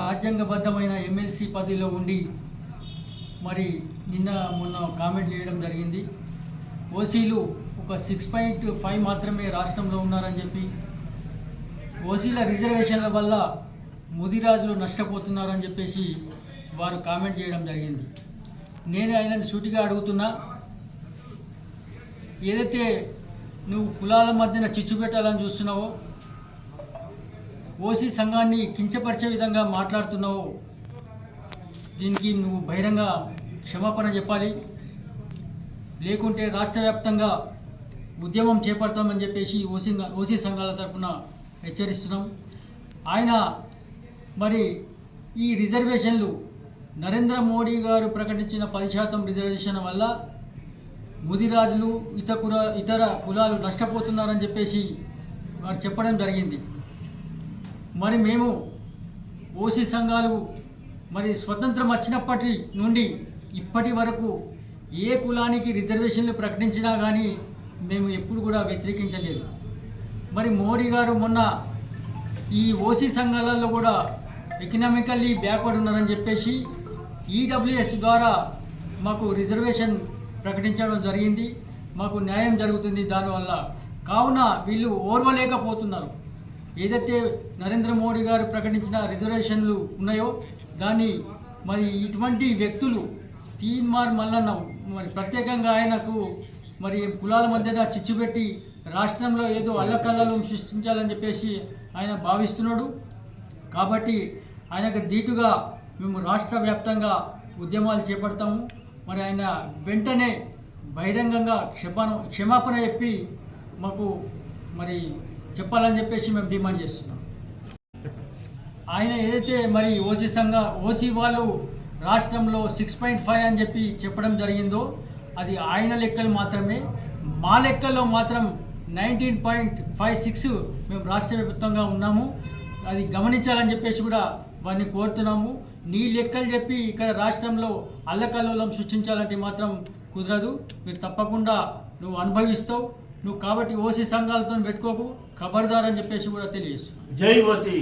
రాజ్యాంగబద్ధమైన ఎమ్మెల్సీ పదవిలో ఉండి మరి నిన్న మొన్న కామెంట్ చేయడం జరిగింది. ఓసీలు ఒక 6.5 మాత్రమే రాష్ట్రంలో ఉన్నారని చెప్పి, ఓసీల రిజర్వేషన్ల వల్ల ముదిరాజులు నష్టపోతున్నారని చెప్పేసి వారు కామెంట్ చేయడం జరిగింది. నేను ఆయనని సూటిగా అడుగుతున్నా, ఏదైతే నువ్వు కులాల మధ్యన చిచ్చు పెట్టాలని చూస్తున్నావో, ఓసీ సంఘాన్ని కించపరిచే విధంగా మాట్లాడుతున్నావో, దీనికి నువ్వు బహిరంగ క్షమాపణ చెప్పాలి. లేకుంటే రాష్ట్ర వ్యాప్తంగా ఉద్యమం చేపడతామని చెప్పేసి ఓసీ సంఘాల తరఫున హెచ్చరిస్తున్నాం. ఆయన మరి ఈ రిజర్వేషన్లు నరేంద్ర మోడీ గారు ప్రకటించిన 10% రిజర్వేషన్ వల్ల ముదిరాజులు ఇతర కులాలు నష్టపోతున్నారని చెప్పేసి వారు చెప్పడం జరిగింది. మరి మేము ఓసీ సంఘాలు మరి స్వతంత్రం వచ్చినప్పటి నుండి ఇప్పటి వరకు ఏ కులానికి రిజర్వేషన్లు ప్రకటించినా కానీ మేము ఎప్పుడు కూడా వ్యతిరేకించలేదు. మరి మోడీ గారు మొన్న ఈ ఓసీ సంఘాలలో కూడా ఎకనామికల్లీ బ్యాక్వర్డ్ ఉన్నారని చెప్పేసి ఈడబ్ల్యూఎస్ ద్వారా మాకు రిజర్వేషన్ ప్రకటించడం జరిగింది. మాకు న్యాయం జరుగుతుంది దానివల్ల. కావున వీళ్ళు ఓర్వలేకపోతున్నారు. ఏదైతే నరేంద్ర మోడీ గారు ప్రకటించిన రిజర్వేషన్లు ఉన్నాయో దాన్ని మరి ఇటువంటి వ్యక్తులు తీన్మార్ మల్లన్న మరి ప్రత్యేకంగా ఆయనకు మరి కులాల మధ్యన చిచ్చుపెట్టి రాష్ట్రంలో ఏదో అల్లకల్లాలు సృష్టించాలని చెప్పేసి ఆయన భావిస్తున్నాడు. కాబట్టి ఆయనకు ధీటుగా మేము రాష్ట్ర వ్యాప్తంగా ఉద్యమాలు చేపడతాము. మరి ఆయన వెంటనే బహిరంగంగా క్షమాపణ చెప్పి మాకు మరి చెప్పాలని చెప్పేసి మేము డిమాండ్ చేస్తున్నాం. ఆయన ఏదైతే మరి ఓసీ వాళ్ళు రాష్ట్రంలో 6.5 అని చెప్పి చెప్పడం జరిగిందో అది ఆయన లెక్కలు మాత్రమే. మా లెక్కల్లో మాత్రం 19.56 మేము రాష్ట్ర వ్యాప్తంగా ఉన్నాము. అది గమనించాలని చెప్పేసి కూడా వారిని కోరుతున్నాము. నీ లెక్కలు చెప్పి ఇక్కడ రాష్ట్రంలో అల్లకల్లోలం సృష్టించాలంటే మాత్రం కుదరదు. మీరు తప్పకుండా నువ్వు అనుభవిస్తావు. నువ్వు కాబట్టి ఓసీ సంఘాలతో పెట్టుకోకు, ఖబర్దార్ అని చెప్పేసి కూడా తెలియజేస్తావు. జై ఓసీ.